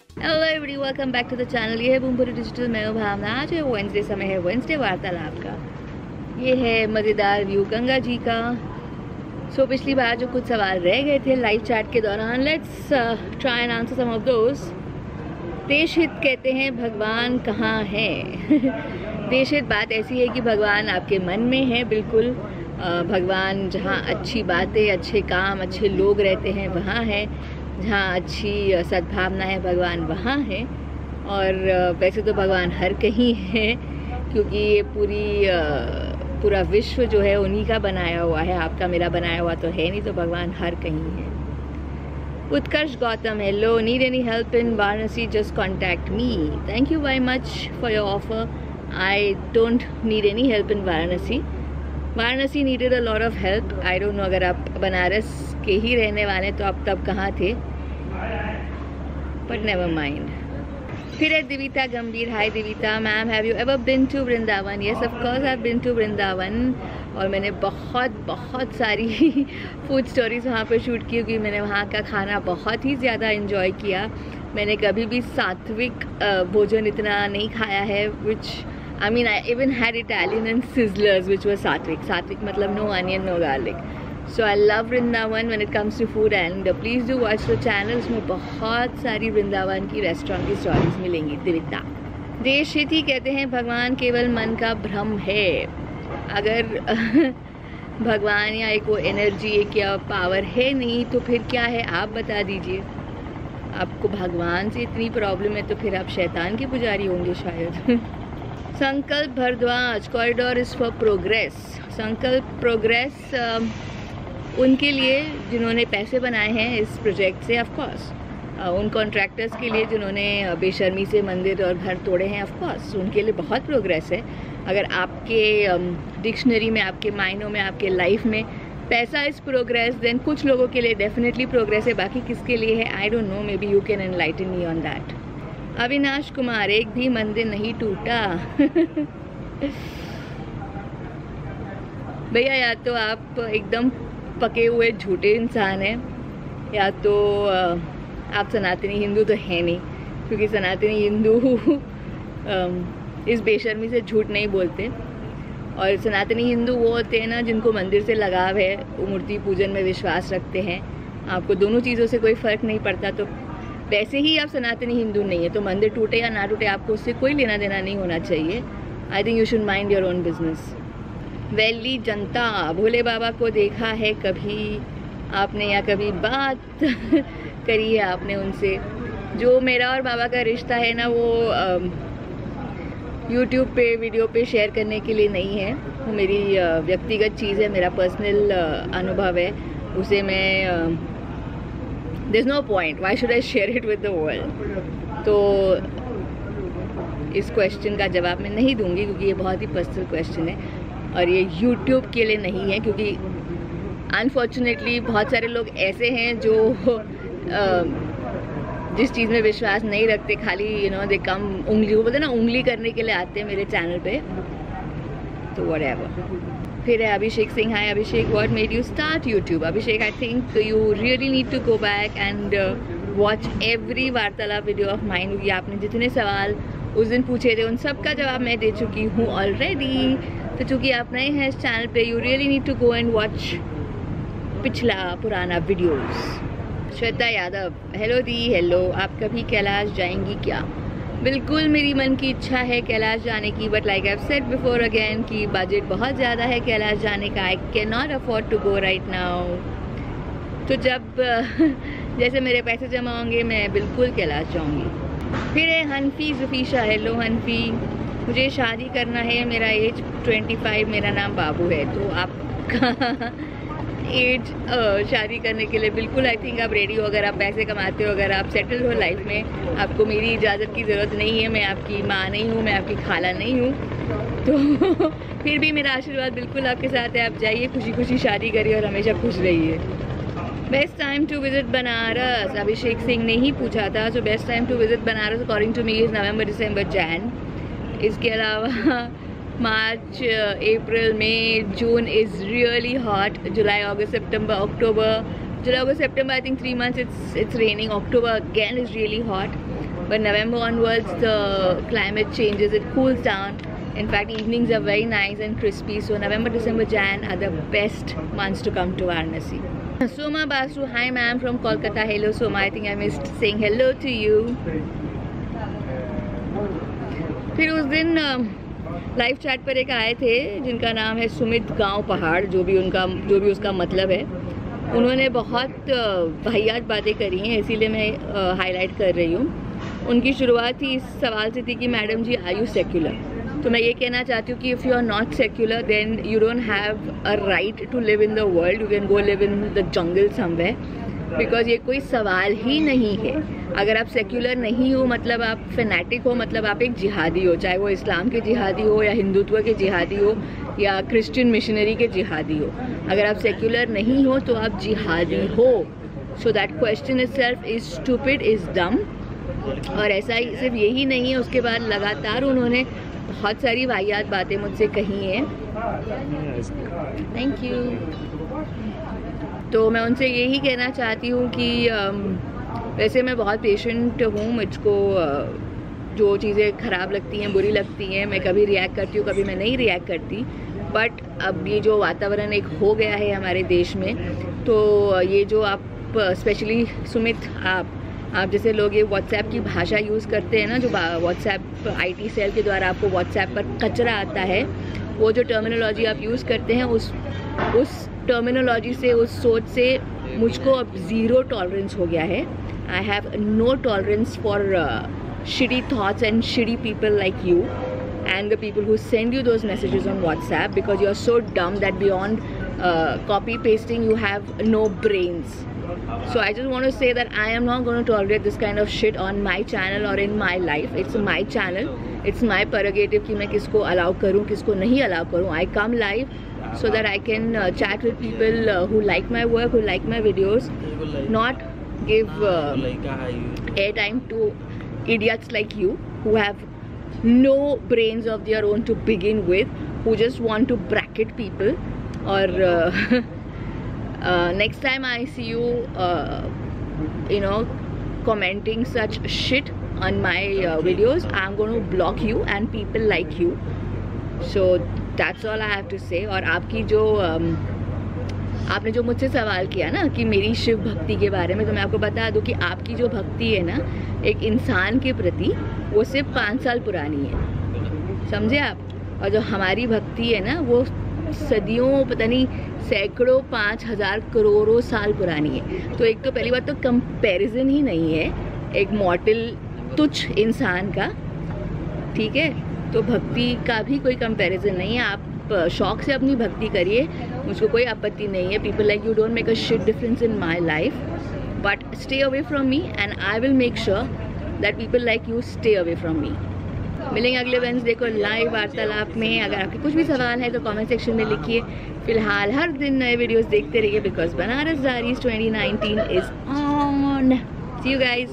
Hello everybody, welcome back to the channel. ये है बूमपुरी digital, मैं हूं भावना। आज है वेडनेसडे, समय है वेडनेसडे वार्तालाप का। ये है मज़ेदार व्यू गंगा जी का। सो पिछली बार जो कुछ सवाल रह गए थे लाइव चैट के दौरान, let's try and answer some of those. देशहित कहते हैं भगवान कहाँ है? देशहित बात ऐसी है कि भगवान आपके मन में है। बिल्कुल, भगवान जहाँ अच्छी बातें, अच्छे काम, अच्छे लोग रहते हैं वहाँ है। जहाँ अच्छी सद्भावना है भगवान वहाँ है। और वैसे तो भगवान हर कहीं है, क्योंकि ये पूरा विश्व जो है उन्हीं का बनाया हुआ है। आपका मेरा बनाया हुआ तो है नहीं, तो भगवान हर कहीं है। Utkarsh Gautam, hello. Need any help in Varanasi? Just contact me. Thank you very much for your offer. I don't need any help in Varanasi. Varanasi needed a lot of help. I don't know, अगर आप बनारस के ही रहने वाले तो आप तब कहाँ थे, बट नेवर माइंड। फिर है Divita Gambhir, hi Divita ma'am, have you ever been to Vrindavan? Yes of course I have been to Vrindavan. और मैंने बहुत सारी फूड स्टोरीज वहाँ पर शूट की, क्योंकि मैंने वहाँ का खाना बहुत ही ज़्यादा इन्जॉय किया। मैंने कभी भी सात्विक भोजन इतना नहीं खाया है, विच I mean, I even had Italian and sizzlers, which was sattvic. Sattvic matlab no onion, no garlic. So I love Vrindavan when it comes to food, and please do watch the channel. उसमें बहुत सारी वृंदावन की restaurant की stories मिलेंगी। दिविता देशहित ही कहते हैं भगवान केवल मन का भ्रम है। अगर भगवान या एक वो एनर्जी, एक या पावर है नहीं, तो फिर क्या है आप बता दीजिए। आपको भगवान से इतनी प्रॉब्लम है तो फिर आप शैतान के पुजारी होंगे शायद। संकल्प Bharadwaj, corridor is for progress. संकल्प प्रोग्रेस उनके लिए जिन्होंने पैसे बनाए हैं इस प्रोजेक्ट से, ऑफ कोर्स। उन कॉन्ट्रैक्टर्स के लिए जिन्होंने बेशर्मी से मंदिर और घर तोड़े हैं, ऑफ कोर्स उनके लिए बहुत प्रोग्रेस है। अगर आपके डिक्शनरी में, आपके मायनों में, आपके लाइफ में पैसा इज़ प्रोग्रेस, देन कुछ लोगों के लिए डेफिनेटली प्रोग्रेस है। बाकी किसके लिए है आई don't no, may be you can enlighten me on that. Avinash Kumar, एक भी मंदिर नहीं टूटा। भैया, या तो आप एकदम पके हुए झूठे इंसान हैं, या तो आप सनातनी हिंदू तो है नहीं, क्योंकि सनातनी हिंदू इस बेशर्मी से झूठ नहीं बोलते। और सनातनी हिंदू वो होते हैं ना जिनको मंदिर से लगाव है, वो मूर्ति पूजन में विश्वास रखते हैं। आपको दोनों चीज़ों से कोई फ़र्क नहीं पड़ता, तो वैसे ही आप सनातनी हिंदू नहीं है। तो मंदिर टूटे या ना टूटे, आपको उससे कोई लेना देना नहीं होना चाहिए। आई think you should mind your own business. Valley जनता, भोले बाबा को देखा है कभी आपने, या कभी बात करी है आपने उनसे? जो मेरा और बाबा का रिश्ता है ना, वो यूट्यूब पे वीडियो पे शेयर करने के लिए नहीं है। वो मेरी व्यक्तिगत चीज़ है, मेरा पर्सनल अनुभव है। उसे मैं there's no point, why should I share it with the world? तो इस क्वेश्चन का जवाब मैं नहीं दूंगी, क्योंकि ये बहुत ही पर्सनल क्वेश्चन है और ये YouTube के लिए नहीं है। क्योंकि अनफॉर्चुनेटली बहुत सारे लोग ऐसे हैं जो जिस चीज़ में विश्वास नहीं रखते, खाली दे कम उंगली, वो बोलते ना उंगली करने के लिए आते हैं मेरे चैनल पे, तो whatever। फिर है Abhishek Singh, hi Abhishek, what made you start YouTube? Abhishek, I think you really need to go back and watch every Vartalap video of mine, क्योंकि आपने जितने सवाल उस दिन पूछे थे उन सब का जवाब मैं दे चुकी हूँ ऑलरेडी। तो चूँकि आप नए हैं इस चैनल पे, you really need to go and watch पिछला पुराना वीडियोज़। श्वेता यादव, हेलो दी, हेलो। आप कभी कैलाश जाएंगी क्या? बिल्कुल, मेरी मन की इच्छा है कैलाश जाने की, but like I have said before again कि बजट बहुत ज़्यादा है कैलाश जाने का। I can not afford to go right now. तो जब जैसे मेरे पैसे जमा होंगे मैं बिल्कुल कैलाश जाऊंगी। फिर है हनफी जुफीशा, हेलो हनफी, मुझे शादी करना है, मेरा एज 25, मेरा नाम बाबू है। तो आपका एज शादी करने के लिए बिल्कुल आई थिंक आप रेडी हो। अगर आप पैसे कमाते हो, अगर आप सेटल हो लाइफ में, आपको मेरी इजाज़त की ज़रूरत नहीं है। मैं आपकी माँ नहीं हूँ, मैं आपकी खाला नहीं हूँ, तो फिर भी मेरा आशीर्वाद बिल्कुल आपके साथ है। आप जाइए, खुशी खुशी शादी करिए और हमेशा खुश रहिए। Best time to visit Banaras, Abhishek Singh ने ही पूछा था। So best time to visit Banaras according to me is November, December, Jan. इसके अलावा March, April, May, June is really hot. July, August, September, October, July, August, September, I think 3 months it's raining. October again is really hot. but November onwards the climate changes, it cools down. In fact, evenings are very nice and crispy, so November, December, Jan are the best months to come to Varanasi. Soma Basu, hi ma'am from Kolkata. Hello Soma, I think I missed saying hello to you. फिर उस दिन live chat पर एक आए थे जिनका नाम है सुमित गांव पहाड़, जो भी उसका मतलब है। उन्होंने बहुत वाहियात बातें करी हैं, इसीलिए मैं हाईलाइट कर रही हूँ। उनकी शुरुआत ही इस सवाल से थी कि madam ji are you secular. तो मैं ये कहना चाहती हूँ कि if you are not secular then you don't have a right to live in the world, you can go live in the jungle somewhere, because ये कोई सवाल ही नहीं है। अगर आप सेक्युलर नहीं हो मतलब आप फैनेटिक हो, मतलब आप एक जिहादी हो, चाहे वो इस्लाम के जिहादी हो या हिंदुत्व के जिहादी हो या क्रिश्चियन मिशनरी के जिहादी हो। अगर आप सेक्युलर नहीं हो तो आप जिहादी हो। So that question itself is stupid, is dumb. और ऐसा ही सिर्फ यही नहीं है, उसके बाद लगातार उन्होंने बहुत सारी वाहियात बातें मुझसे कही हैं। Thank you. तो मैं उनसे यही कहना चाहती हूँ कि वैसे मैं बहुत पेशेंट हूँ, मुझको जो चीज़ें ख़राब लगती हैं, बुरी लगती हैं, मैं कभी रिएक्ट करती हूँ, कभी मैं नहीं रिएक्ट करती। बट अब ये जो वातावरण एक हो गया है हमारे देश में, तो ये जो आप स्पेशली सुमित, आप जैसे लोग ये व्हाट्सएप की भाषा यूज़ करते हैं ना, जो व्हाट्सएप IT सेल के द्वारा आपको व्हाट्सएप पर कचरा आता है, वो जो टर्मिनोलॉजी आप यूज़ करते हैं उस टर्मिनोलॉजी से, उस सोच से मुझको अब ज़ीरो टॉलरेंस हो गया है। I have no tolerance for shitty thoughts and shitty people like you and the people who send you those messages on WhatsApp, because you are so dumb that beyond copy pasting you have no brains. So I just want to say that I am not going to tolerate this kind of shit on my channel or in my life. It's my channel, it's my prerogative कि मैं किसको allow करूँ, किसको नहीं allow करूँ। I come live so that I can chat with people who like my work, who like my videos, not give airtime to idiots like you who have no brains of their own to begin with, who just want to bracket people. Or next time I see you commenting such shit on my videos, I'm going to block you and people like you. So that's all I have to say. और आपकी जो आपने जो मुझसे सवाल किया ना कि मेरी शिव भक्ति के बारे में, तो मैं आपको बता दूं कि आपकी जो भक्ति है ना एक इंसान के प्रति, वो सिर्फ 5 साल पुरानी है, समझे आप। और जो हमारी भक्ति है ना वो सदियों, पता नहीं सैकड़ों, 5000 करोड़ों साल पुरानी है। तो एक तो पहली बात तो कंपैरिजन ही नहीं है एक मॉर्टल तुच्छ इंसान का, ठीक है। तो भक्ति का भी कोई कंपैरिजन नहीं है। आप शौक से अपनी भक्ति करिए, मुझको कोई आपत्ति नहीं है। People like you don't make a shit difference in my life, but stay away from me and I will make sure that people like you stay away from me. मिलेंगे अगले वेडनेसडे को लाइव वार्तालाप में। अगर आपके कुछ भी सवाल है तो कमेंट सेक्शन में लिखिए। फिलहाल हर दिन नए वीडियोस देखते रहिए, because Banaras diaries 2019 is on. See you guys.